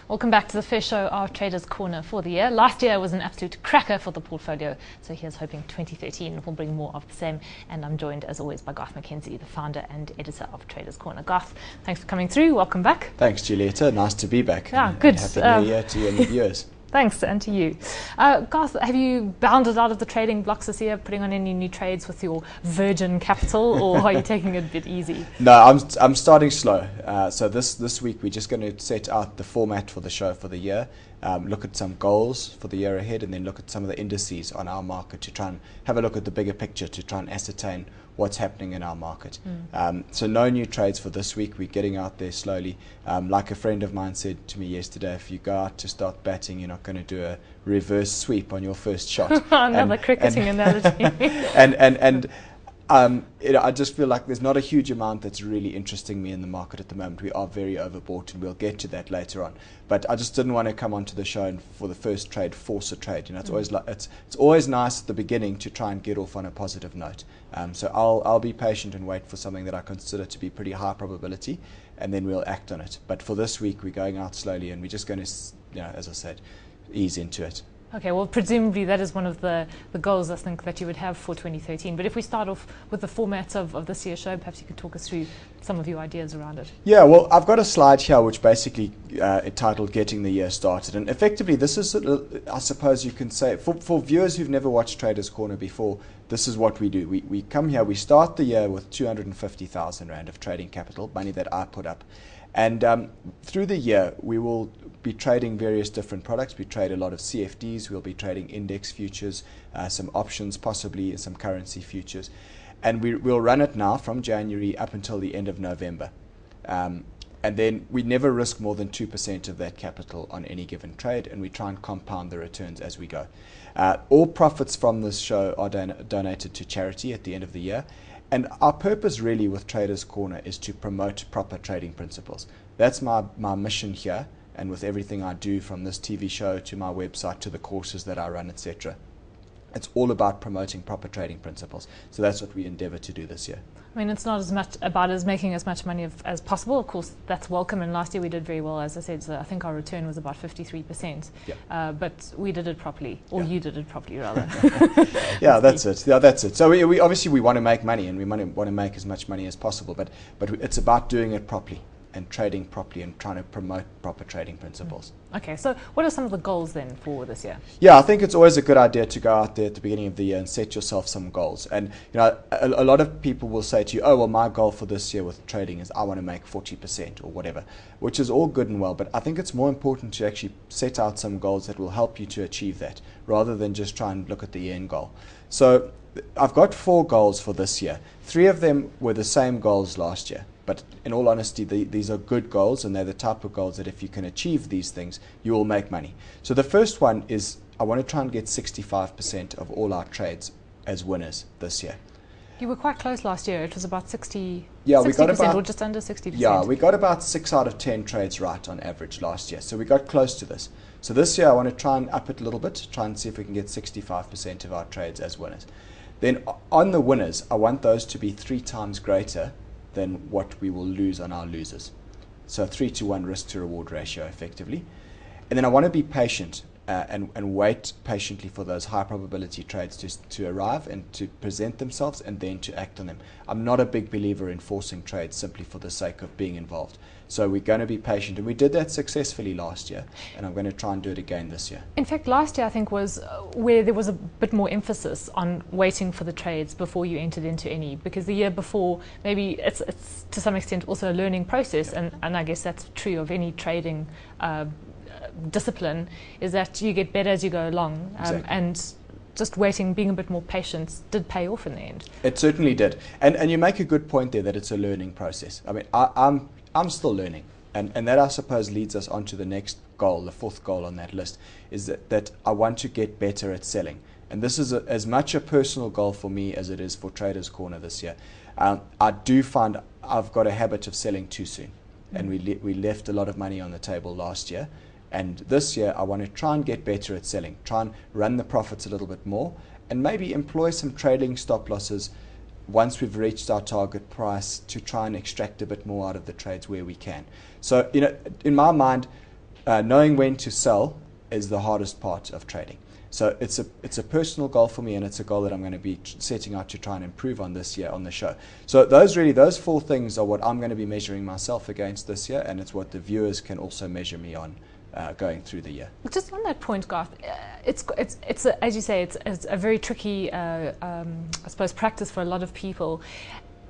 Welcome back to the first show of Traders Corner for the year. Last year was an absolute cracker for the portfolio, so here's hoping 2013 will bring more of the same. And I'm joined, as always, by Garth McKenzie, the founder and editor of Traders Corner. Garth, thanks for coming through. Welcome back. Thanks, Julieta. Nice to be back. Yeah, good. Happy New Year to you and the viewers. Thanks, and to you. Garth, have you bounded out of the trading blocks this year, putting on any new trades with your virgin capital, or are you taking it a bit easy? No, I'm starting slow. So this week we're just going to set out the format for the show for the year, look at some goals for the year ahead, and then look at some of the indices on our market to try and have a look at the bigger picture to try and ascertain what's happening in our market. So no new trades for this week. We're getting out there slowly. Like a friend of mine said to me yesterday, if you go out to start batting, you're not going to do a reverse sweep on your first shot. Another cricketing analogy. I just feel like there's not a huge amount that's really interesting me in the market at the moment. We are very overbought, and we'll get to that later on. But I just didn't want to come onto the show and for the first trade force a trade. You know, it's always like it's always nice at the beginning to try and get off on a positive note. So I'll be patient and wait for something that I consider to be pretty high probability, and then we'll act on it. But for this week, we're going out slowly, and we're just going to, you know, as I said, ease into it. Okay, well, presumably that is one of the goals, I think, that you would have for 2013. But if we start off with the format of this year's show, perhaps you could talk us through some of your ideas around it. Yeah, well, I've got a slide here which basically entitled Getting the Year Started. And effectively, this is, I suppose you can say, for viewers who've never watched Traders Corner before, this is what we do. We come here, we start the year with 250,000 Rand of trading capital, money that I put up. And through the year, we will be trading various different products. We trade a lot of CFDs. We'll be trading index futures, some options, possibly some currency futures. And we'll run it now from January up until the end of November. And then we never risk more than 2% of that capital on any given trade, and we try and compound the returns as we go. All profits from this show are donated to charity at the end of the year. And our purpose really with Traders Corner is to promote proper trading principles. That's my mission here, and with everything I do, from this TV show to my website to the courses that I run, etc. It's all about promoting proper trading principles. So that's what we endeavour to do this year. I mean, it's not as much about us making as much money as possible. Of course, that's welcome. And last year we did very well. As I said, so I think our return was about 53%. Yeah. But we did it properly, or Yeah. you did it properly, rather. Yeah, that's it. Yeah, that's it. So we obviously we want to make money, and we want to make as much money as possible. But it's about doing it properly and trading properly and trying to promote proper trading principles. Okay, so what are some of the goals then for this year? Yeah, I think it's always a good idea to go out there at the beginning of the year and set yourself some goals. And you know, a lot of people will say to you, oh, well, my goal for this year with trading is I want to make 40% or whatever, which is all good and well. But I think it's more important to actually set out some goals that will help you to achieve that, rather than just try and look at the end goal. So I've got 4 goals for this year. 3 of them were the same goals last year. But in all honesty, these are good goals, and they're the type of goals that if you can achieve these things, you will make money. So the first one is I want to try and get 65% of all our trades as winners this year. You were quite close last year. It was about 60%, yeah, we got about, or just under 60%. Yeah, we got about 6 out of 10 trades right on average last year. So we got close to this. So this year I want to try and up it a little bit, try and see if we can get 65% of our trades as winners. Then on the winners, I want those to be 3 times greater than what we will lose on our losers. So 3-to-1 risk to reward ratio effectively. And then I want to be patient and wait patiently for those high probability trades to arrive and to present themselves, and then to act on them. I'm not a big believer in forcing trades simply for the sake of being involved. So we're going to be patient, and we did that successfully last year, and I'm going to try and do it again this year. In fact, last year I think was where there was a bit more emphasis on waiting for the trades before you entered into any, because the year before maybe it's to some extent also a learning process, Yeah. and I guess that's true of any trading discipline, is that you get better as you go along, Exactly. and just waiting, being a bit more patient, did pay off in the end. It certainly did, and you make a good point there that it's a learning process. I mean, I'm still learning, and that I suppose leads us on to the next goal, the 4th goal on that list, is that I want to get better at selling. And this is as much a personal goal for me as it is for Traders Corner this year. I do find I've got a habit of selling too soon, and we left a lot of money on the table last year. And this year I want to try and get better at selling, try and run the profits a little bit more, and maybe employ some trading stop losses once we've reached our target price to try and extract a bit more out of the trades where we can. So, you know, in my mind, knowing when to sell is the hardest part of trading. So it's a personal goal for me, and it's a goal that I'm going to be setting out to try and improve on this year on the show. So those 4 things are what I'm going to be measuring myself against this year, and it's what the viewers can also measure me on going through the year. Just on that point, Garth, it's as you say, it's a very tricky, I suppose, practice for a lot of people.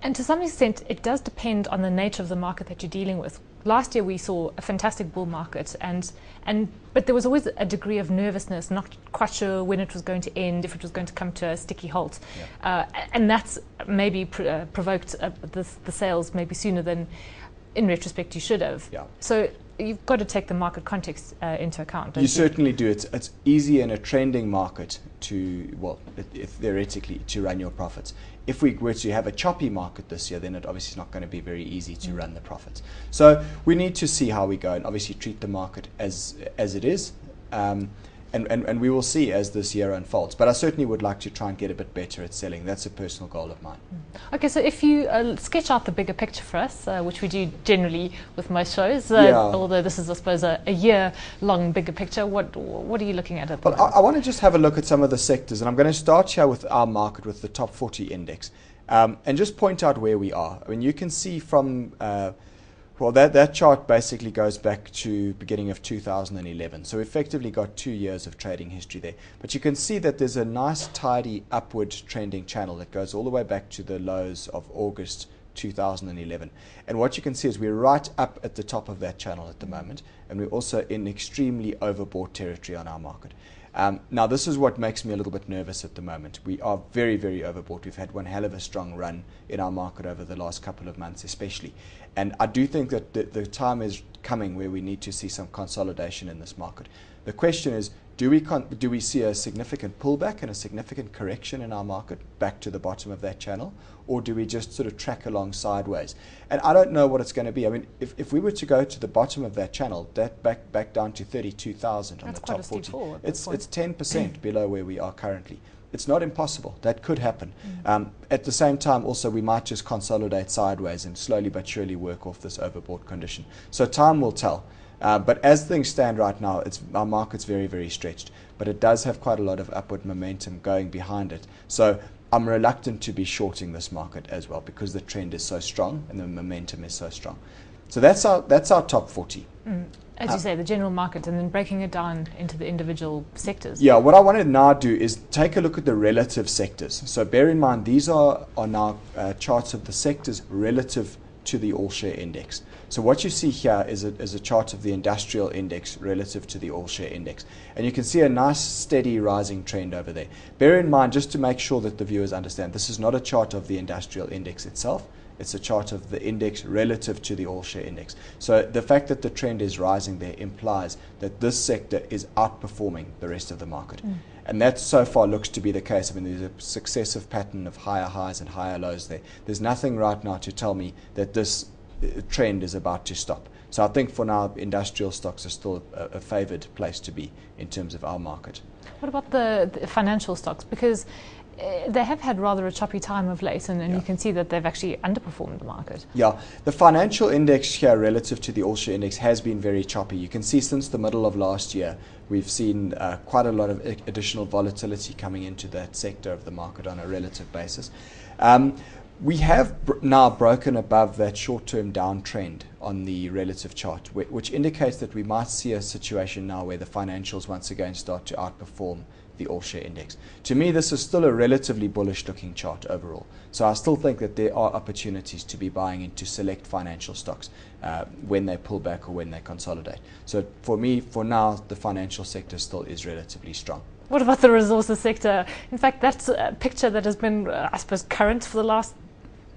And to some extent, it does depend on the nature of the market that you're dealing with. Last year, we saw a fantastic bull market, but there was always a degree of nervousness, not quite sure when it was going to end, if it was going to come to a sticky halt. Yeah. And that's maybe provoked the sales maybe sooner than, in retrospect, you should have. Yeah. So you've got to take the market context into account, don't you? Certainly do. It's easy in a trending market theoretically, to run your profits. If we were to have a choppy market this year, then it obviously is not going to be very easy to run the profits. So we need to see how we go, and obviously treat the market as it is. And we will see as this year unfolds. But I certainly would like to try and get a bit better at selling. That's a personal goal of mine. Okay, so if you sketch out the bigger picture for us, which we do generally with most shows, although this is, I suppose, a year-long bigger picture, what are you looking at the moment? I want to just have a look at some of the sectors, and I'm going to start here with our market, with the top 40 index, and just point out where we are. I mean, you can see from... that chart basically goes back to beginning of 2011. So we effectively got 2 years of trading history there. But you can see that there's a nice, tidy, upward trending channel that goes all the way back to the lows of August 2011. And what you can see is we're right up at the top of that channel at the moment, and we're also in extremely overbought territory on our market. Now, this is what makes me a little bit nervous at the moment. We are very, very overbought. We've had one hell of a strong run in our market over the last couple of months especially. And I do think that the time is coming where we need to see some consolidation in this market. The question is, do we see a significant pullback and a significant correction in our market back to the bottom of that channel, or do we just sort of track along sideways? And I don't know what it's going to be. I mean, if we were to go to the bottom of that channel, that back down to 32,000 on the top 40, it's 10% below where we are currently. It's not impossible. That could happen. At the same time, also, we might just consolidate sideways and slowly but surely work off this overbought condition. So time will tell. But as things stand right now, our market's very, very stretched. But it does have quite a lot of upward momentum going behind it. So I'm reluctant to be shorting this market as well, because the trend is so strong and the momentum is so strong. So that's our top 40. As you say, the general market, and then breaking it down into the individual sectors. Yeah, what I want to now do is take a look at the relative sectors. So bear in mind, these are now charts of the sectors relative to the all-share index. So what you see here is a chart of the industrial index relative to the all-share index. And you can see a nice steady rising trend over there. Bear in mind, just to make sure that the viewers understand, this is not a chart of the industrial index itself. It's a chart of the index relative to the all-share index. So the fact that the trend is rising there implies that this sector is outperforming the rest of the market. And that so far looks to be the case. I mean, there's a successive pattern of higher highs and higher lows there. There's nothing right now to tell me that this trend is about to stop. So I think for now, industrial stocks are still a favored place to be in terms of our market. What about the financial stocks? Because they have had rather a choppy time of late, and you can see that they've actually underperformed the market. Yeah, the financial index here relative to the all-share index has been very choppy. You can see since the middle of last year, we've seen quite a lot of additional volatility coming into that sector of the market on a relative basis. We have now broken above that short-term downtrend on the relative chart, which indicates that we might see a situation now where the financials once again start to outperform the all-share index. To me, this is still a relatively bullish-looking chart overall. So I still think that there are opportunities to be buying into select financial stocks when they pull back or when they consolidate. So for me, for now, the financial sector still is relatively strong. What about the resources sector? In fact, that's a picture that has been, I suppose, current for the last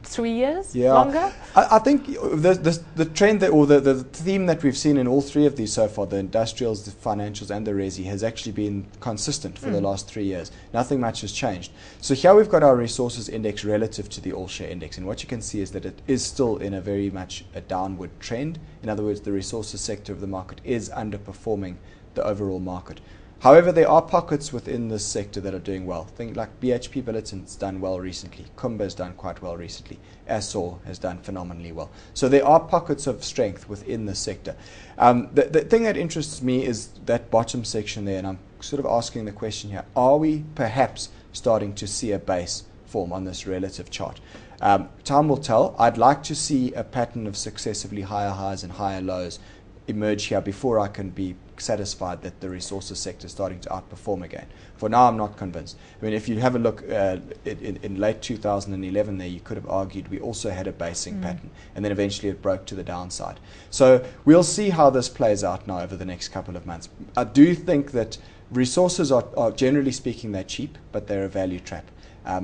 3 years, longer? I think the trend or the theme that we've seen in all three of these so far, the industrials, the financials and the resi, has actually been consistent for the last 3 years. Nothing much has changed. So here we've got our resources index relative to the all-share index, and what you can see is that it is still in a very much a downward trend. In other words, the resources sector of the market is underperforming the overall market. However, there are pockets within this sector that are doing well. Think like BHP Billiton's done well recently. Kumba's done quite well recently. Assur has done phenomenally well. So there are pockets of strength within the sector. The thing that interests me is that bottom section there, and I'm sort of asking the question here, are we perhaps starting to see a base form on this relative chart? Time will tell. I'd like to see a pattern of successively higher highs and higher lows emerge here before I can be satisfied that the resources sector is starting to outperform again. For now, I'm not convinced. I mean, if you have a look in late 2011 there, you could have argued we also had a basing pattern, and then eventually it broke to the downside. So we'll see how this plays out now over the next couple of months. I do think that resources are generally speaking, they're cheap, but they're a value trap.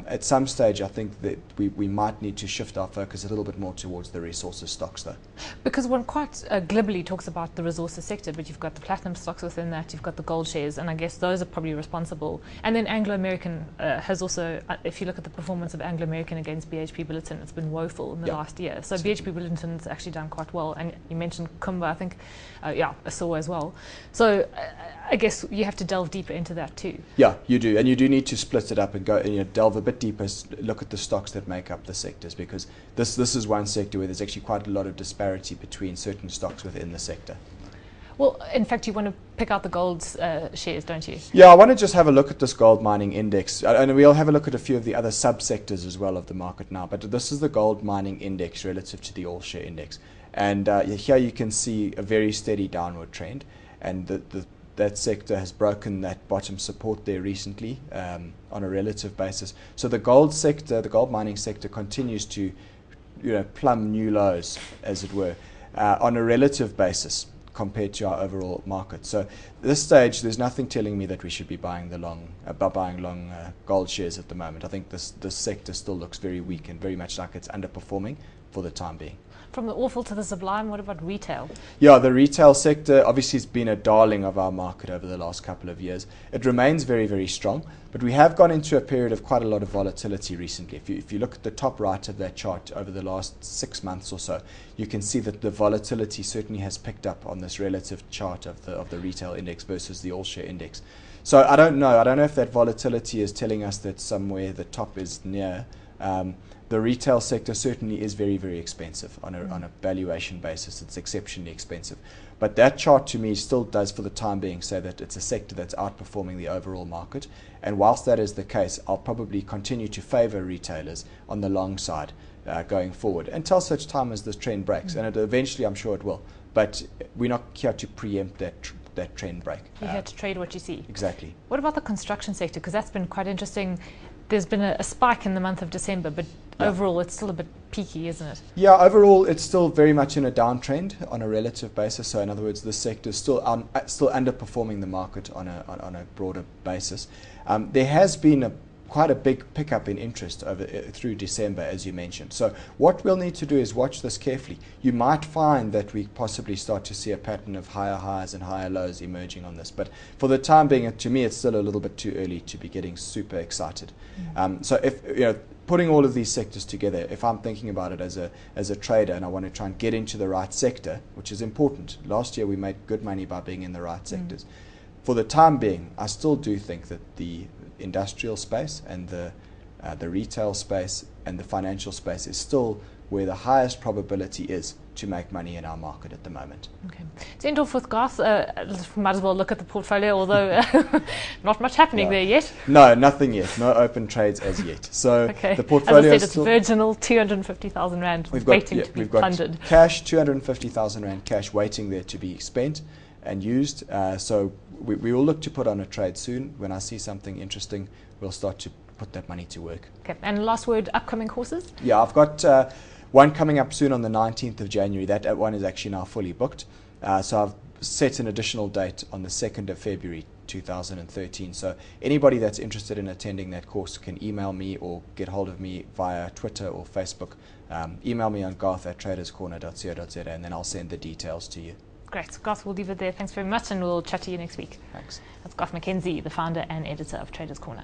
At some stage, I think that we might need to shift our focus a little bit more towards the resources stocks, though. Because one quite glibly talks about the resources sector, but you've got the platinum stocks within that, you've got the gold shares, and I guess those are probably responsible. And then Anglo American has also, if you look at the performance of Anglo American against BHP Billiton, it's been woeful in the last year. So BHP Billiton's actually done quite well, and you mentioned Kumba, I think, Assur as well. So I guess you have to delve deeper into that too. Yeah, you do, and you do need to split it up and go and delve a bit deeper, look at the stocks that make up the sectors, because this is one sector where there's actually quite a lot of disparity between certain stocks within the sector. Well, in fact, you want to pick out the gold's shares, don't you? Yeah, I want to just have a look at this gold mining index, and we'll have a look at a few of the other subsectors as well of the market now, but this is the gold mining index relative to the all-share index. And here you can see a very steady downward trend, and that sector has broken that bottom support there recently on a relative basis. So the gold sector, the gold mining sector, continues to plumb new lows, as it were, on a relative basis compared to our overall market. So at this stage, there's nothing telling me that we should be buying long gold shares at the moment. I think this sector still looks very weak and very much like it's underperforming for the time being. From the awful to the sublime, what about retail? Yeah, the retail sector obviously has been a darling of our market over the last couple of years. It remains very, very strong, but we have gone into a period of quite a lot of volatility recently. If you look at the top right of that chart over the last 6 months or so, you can see that the volatility certainly has picked up on this relative chart of the retail index versus the all-share index. So I don't know if that volatility is telling us that somewhere the top is near. The retail sector certainly is very, very expensive on a valuation basis. It's exceptionally expensive. But that chart to me still does, for the time being, say that it's a sector that's outperforming the overall market. And whilst that is the case, I'll probably continue to favour retailers on the long side going forward until such time as this trend breaks. And eventually, I'm sure it will. But we're not here to preempt that trend break. You're here to trade what you see. Exactly. What about the construction sector? Because that's been quite interesting. There's been a spike in the month of December, but overall it's still a bit peaky, isn't it? Yeah, overall it's still very much in a downtrend on a relative basis. So in other words, the sector is still underperforming the market on a broader basis. There has been quite a big pickup in interest through December, as you mentioned. So what we'll need to do is watch this carefully. You might find that we possibly start to see a pattern of higher highs and higher lows emerging on this. But for the time being, to me, it's still a little bit too early to be getting super excited. So if putting all of these sectors together, if I'm thinking about it as a trader and I want to try and get into the right sector, which is important. Last year we made good money by being in the right sectors. For the time being, I still do think that the industrial space and the retail space and the financial space is still where the highest probability is to make money in our market at the moment. Okay. To end off with Garth, might as well look at the portfolio, although not much happening there yet. No, nothing yet. No open trades as yet. So the portfolio, as I said, it's virginal 250,000 Rand waiting to be funded. We've got cash, 250,000 Rand cash waiting there to be spent and used. So we will look to put on a trade soon. When I see something interesting, we'll start to put that money to work. Okay. And last word, upcoming courses? Yeah, I've got one coming up soon on the 19th of January. That one is actually now fully booked. So I've set an additional date on the 2nd of February 2013. So anybody that's interested in attending that course can email me or get hold of me via Twitter or Facebook. Email me on garth@traderscorner.co.za and then I'll send the details to you. Great. Garth, we'll leave it there. Thanks very much, and we'll chat to you next week. Thanks. That's Garth McKenzie, the founder and editor of Traders Corner.